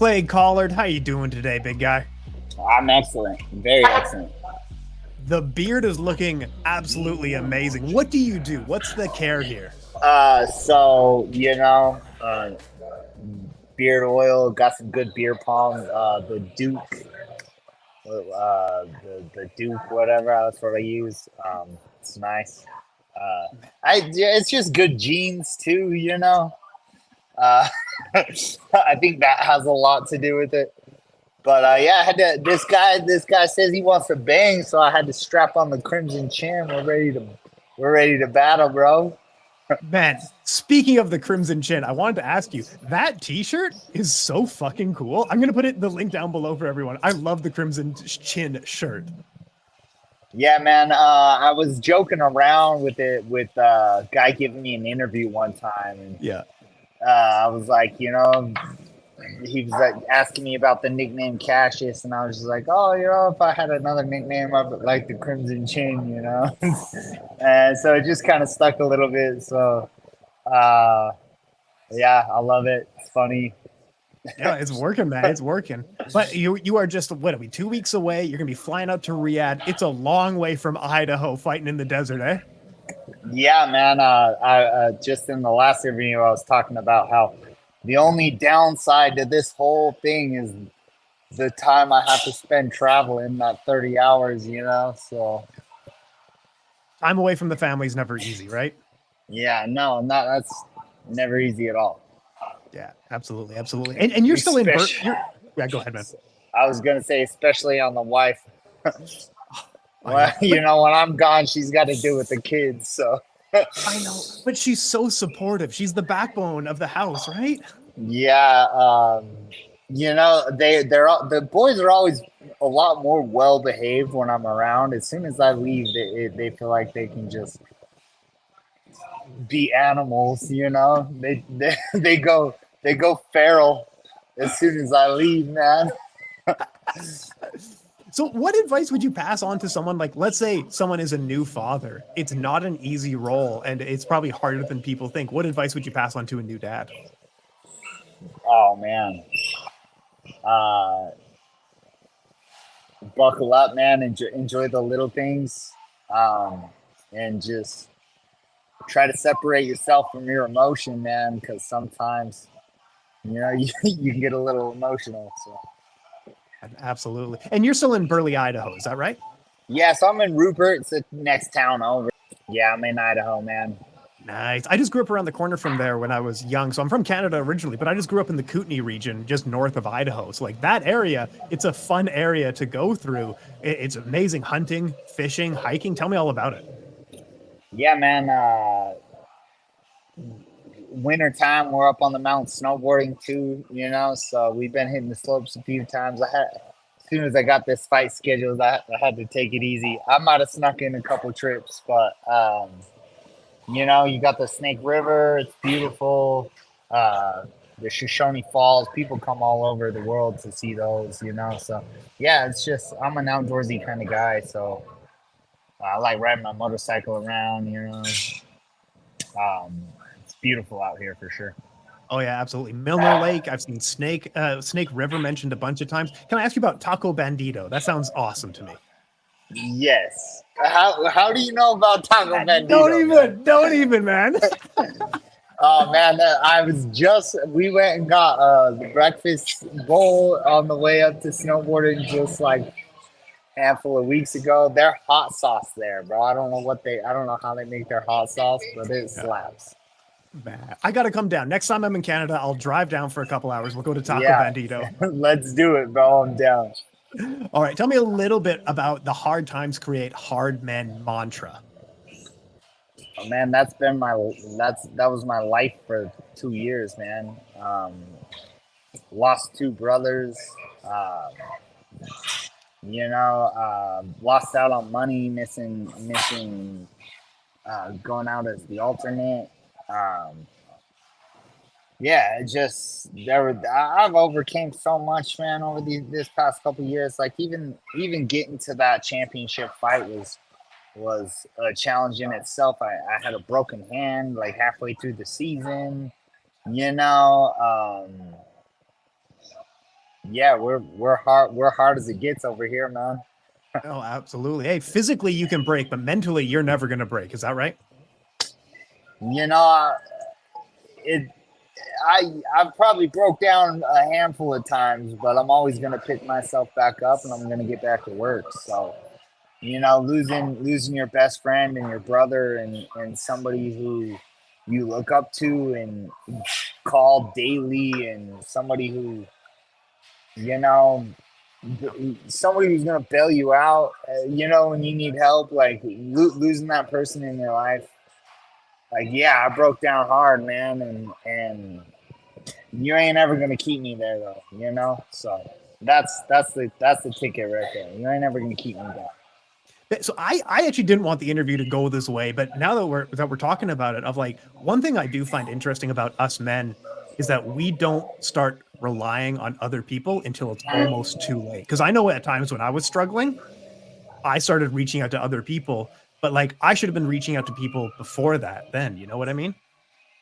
Clay Collard. How you doing today, big guy? I'm excellent. Very excellent. The beard is looking absolutely amazing. What do you do? What's the care here? Beard oil, got some good beer palm. The Duke, the Duke, whatever. That's what I use. It's nice. Uh, it's just good genes too. Uh, I think that has a lot to do with it. But yeah, I had to. This guy says he wants to bang, so I had to strap on the crimson chin. We're ready to battle, bro. Man, speaking of the Crimson Chin, I wanted to ask you, that t-shirt is so fucking cool. I'm going to put the link down below for everyone. I love the Crimson Chin shirt. Yeah, man. I was joking around with it with a guy giving me an interview one time, and Yeah. I was like, he was like asking me about the nickname Cassius, and I was just like, oh, if I had another nickname, I would like the Crimson Chin. And so it just kind of stuck a little bit. So uh, yeah, I love it. It's funny. Yeah, it's working, man. It's working. But you are just, what are we, 2 weeks away? You're going to be flying out to Riyadh. It's a long way from Idaho fighting in the desert, eh? Yeah, man. I just in the last interview, I was talking about how the only downside to this whole thing is the time I have to spend traveling, that 30 hours. So Time away from the family is never easy, right? yeah, no, not that's never easy at all. Yeah, absolutely, absolutely. And you're still in Bert. Especially, Yeah, go ahead, man. I was gonna say, especially on the wife. I Well, know, but when I'm gone, she's got to do with the kids. So I know, but she's so supportive. She's the backbone of the house, right? yeah, the boys are always a lot more well behaved when I'm around. As soon as I leave, they feel like they can just be animals. They go feral as soon as I leave, man. So, what advice would you pass on to someone like, let's say someone is a new father? It's not an easy role and it's probably harder than people think. What advice would you pass on to a new dad? Oh man, uh, buckle up, man. Enjoy the little things, um, and just try to separate yourself from your emotion, man. Because sometimes, you can get a little emotional. So Absolutely. And you're still in Burley, Idaho, is that right? yeah, so I'm in Rupert. It's the next town over. Yeah, I'm in Idaho, man. Nice. I just grew up around the corner from there when I was young. So I'm from Canada originally, but I just grew up in the Kootenay region, just north of Idaho. So, like that area, it's a fun area to go through. It's amazing hunting, fishing, hiking. Tell me all about it. Yeah, man. Winter time, we're up on the mountain snowboarding too. So we've been hitting the slopes a few times. As soon as I got this fight scheduled, I had to take it easy. I might have snuck in a couple trips, but you got the Snake River. It's beautiful. The Shoshone Falls. People come all over the world to see those. So yeah, it's just I'm an outdoorsy kind of guy. So I like riding my motorcycle around. Um, it's beautiful out here for sure. Oh yeah, absolutely. Milner Lake. I've seen Snake River mentioned a bunch of times. Can I ask you about Taco Bandito? That sounds awesome to me. Yes. How do you know about Taco Don't Bandito, man? even, don't even, man. Oh man, we went and got the breakfast bowl on the way up to snowboarding just like a handful of weeks ago. Their hot sauce there, bro. I don't know how they make their hot sauce, but it Yeah, slaps. man. I got to come down. Next time I'm in Canada, I'll drive down for a couple hours. We'll go to Taco Yeah, Bandito. let's do it, bro. I'm down. All right, tell me a little bit about the hard times create hard men mantra. Oh, man, that was my life for 2 years, man. Lost two brothers. Um, lost out on money, missing going out as the alternate. Um, yeah, it just I've overcame so much, man, over this past couple years. Like even getting to that championship fight was a challenge in itself. I had a broken hand like halfway through the season. You know, um, Yeah, we're hard as it gets over here, man. Oh, absolutely. Hey, physically you can break, but mentally you're never going to break. Is that right? You know, it I've probably broke down a handful of times, but I'm always gonna pick myself back up and I'm gonna get back to work. So, losing your best friend and your brother and somebody who you look up to and call daily, and somebody who you know Yep. somebody who's gonna bail you out, when you need help, like losing that person in your life. Like, yeah, I broke down hard, man, and you ain't ever gonna keep me there though. So that's the ticket right there. You ain't ever gonna keep me down. So I actually didn't want the interview to go this way, but now that we're talking about it, of like one thing I do find interesting about us men is that we don't start relying on other people until it's almost too late. Because I know at times when I was struggling, I started reaching out to other people, but like I should have been reaching out to people before that. Then you know what I mean?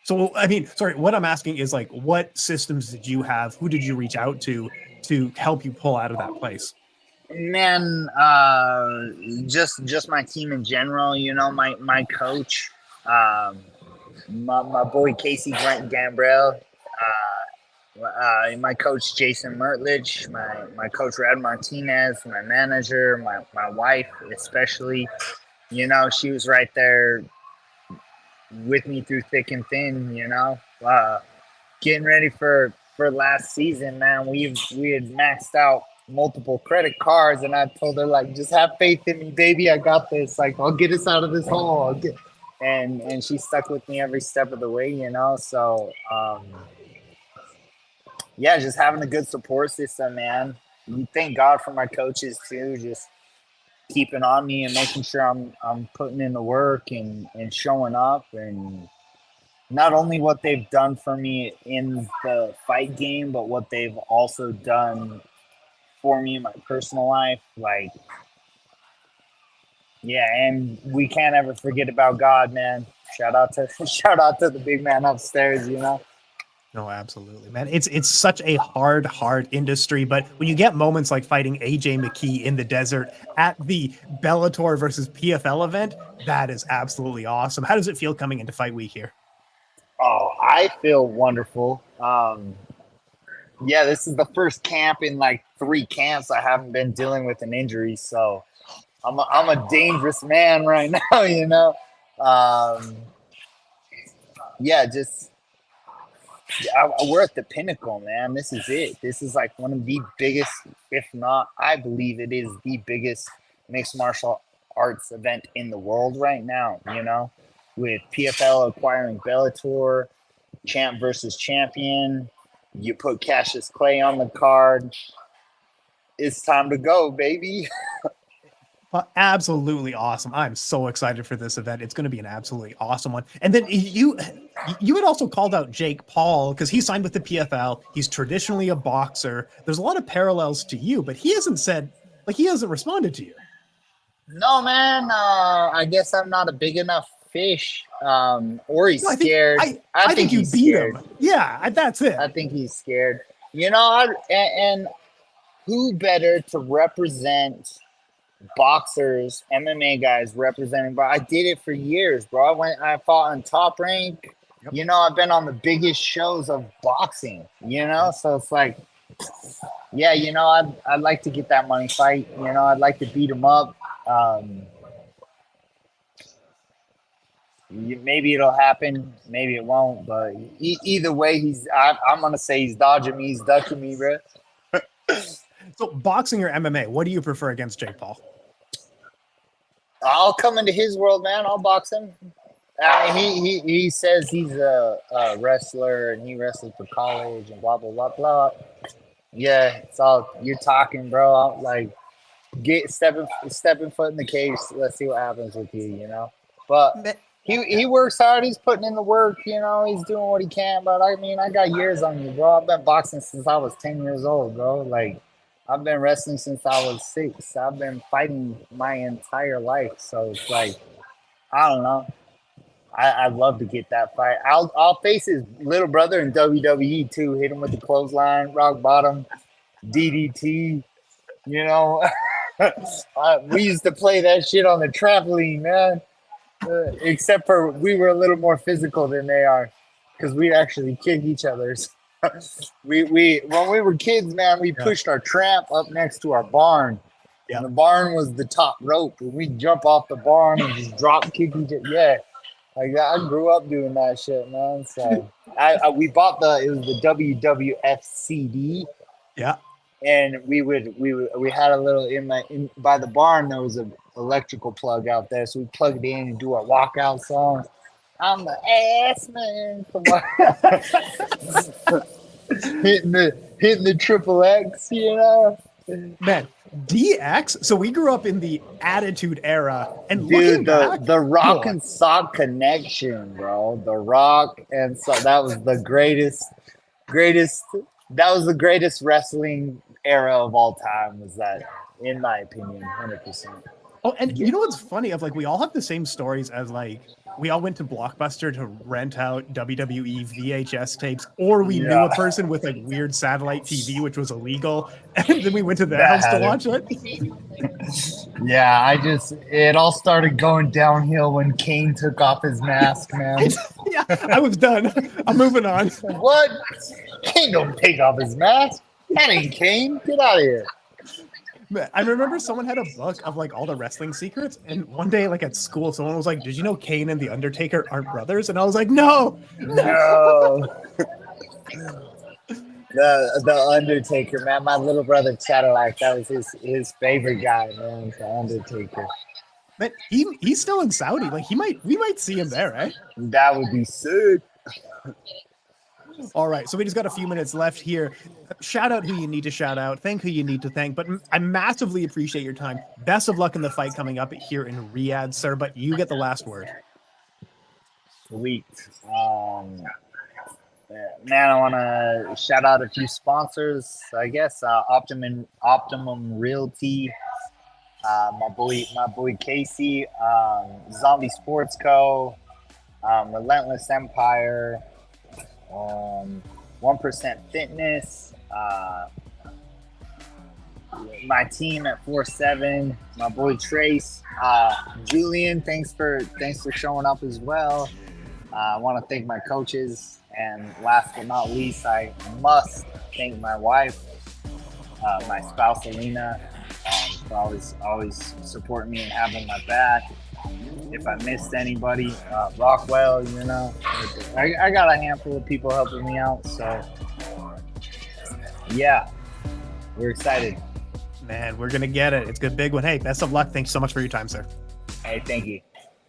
So I mean, sorry, what I'm asking is like, what systems did you have? Who did you reach out to help you pull out of that place? Man, just my team in general. My coach, um, my boy Casey Grant Gambrell, my coach Jason Mertlich, my coach Rad Martinez, my manager, my wife especially. She was right there with me through thick and thin. Getting ready for last season, man. We had maxed out multiple credit cards, and I told her, like, just have faith in me, baby. I got this. Like, I'll get us out of this hole. And she stuck with me every step of the way. So yeah, just having a good support system, man. Thank God for my coaches too, just keeping on me and making sure I'm putting in the work and showing up, and not only what they've done for me in the fight game, but what they've also done for me in my personal life. Like, yeah, and we can't ever forget about God, man. Shout out to shout out to the big man upstairs. No, absolutely, man. It's such a hard industry, but when you get moments like fighting AJ McKee in the desert at the Bellator versus PFL event, that is absolutely awesome. How does it feel coming into fight week here? Oh, I feel wonderful. Yeah, this is the first camp in like 3 camps I haven't been dealing with an injury, so I'm a dangerous man right now. Um, yeah, just we're at the pinnacle, man. This is it. This is like one of the biggest, if not, I believe it is the biggest mixed martial arts event in the world right now. With PFL acquiring Bellator, champ versus champion. You put Cassius Clay on the card. It's time to go, baby. Absolutely awesome. I'm so excited for this event. It's going to be an absolutely awesome one. And then you had also called out Jake Paul because he signed with the PFL. He's traditionally a boxer. There's a lot of parallels to you, but he hasn't said like he hasn't responded to you. No, man. I guess I'm not a big enough fish. Or he's No, I think scared. I I I think think you he's beat scared. him. Yeah, that's I it. think he's scared. And who better to represent boxers, MMA guys representing? But I did it for years, bro. I fought on Top Rank. Yep. I've been on the biggest shows of boxing. Yep. So it's like, yeah, I'd like to get that money fight. I'd like to beat him up. Um, Maybe it'll happen, maybe it won't. But either way, I'm gonna say he's dodging me, he's ducking me, bro. So boxing or MMA, what do you prefer against Jake Paul? I'll come into his world, man. I'll box him. He says he's a wrestler and he wrestled for college and blah blah blah blah. Yeah, it's all you're talking, bro. Like, get stepping foot in the cage. Let's see what happens with you. But he works hard. He's putting in the work. He's doing what he can. But I mean, I got years on you, bro. I've been boxing since I was 10 years old, bro. Like, I've been wrestling since I was 6. I've been fighting my entire life. So it's like, I don't know. I'd love to get that fight. I'll face his little brother in WWE too. Hit him with the clothesline, rock bottom. DDT. You know, we used to play that shit on the trampoline, man. Except for we were a little more physical than they are, because we actually kick each other's. we when we were kids, man, we pushed our tramp up next to our barn. Yeah. And the barn was the top rope, and we'd jump off the barn and just drop kick each other. Yeah, like I grew up doing that shit, man. So we bought it was the WWF CD. Yeah. And we had a little by the barn. There was an electrical plug out there, so we plugged it in and do our walkout songs. I'm the ass man, hitting the triple X, you know. Man, DX. So we grew up in the Attitude Era, and dude, back, the Rock and Sock connection, bro. The Rock and Sock. That was the greatest. That was the greatest wrestling era of all time. Was that, in my opinion, 100%. Oh, and you know what's funny? Of like, we all have the same stories as like, we all went to Blockbuster to rent out WWE VHS tapes, or we knew a person with like weird satellite TV, which was illegal, and then we went to their house to watch it. Yeah, it all started going downhill when Kane took off his mask, man. Yeah, I was done. I'm moving on. What? Kane don't take off his mask. That ain't Kane. Get out of here. I remember someone had a book of like all the wrestling secrets, and one day, like at school, someone was like, "Did you know Kane and the Undertaker aren't brothers?" And I was like, "No." The Undertaker, man. My little brother Cadillac, that was his favorite guy, man. The Undertaker. But he's still in Saudi. Like we might see him there, eh? That would be sick. All right, so we just got a few minutes left here. Shout out who you need to shout out, thank who you need to thank, but I massively appreciate your time. Best of luck in the fight coming up here in Riyadh, sir, but you get the last word. Sweet. Man, I want to shout out a few sponsors, I guess. Optimum Realty, my boy Casey, Zombie Sports Co., Relentless Empire, 1% Fitness, my team at 4-7, my boy Trace, Julian. Thanks for showing up as well. I want to thank my coaches, and last but not least, I must thank my wife, my spouse Alina, for always supporting me and having my back. If I missed anybody, Rockwell, you know, I got a handful of people helping me out. So, yeah, we're excited. Man, we're going to get it. It's a good big one. Hey, best of luck. Thanks so much for your time, sir. Hey, thank you.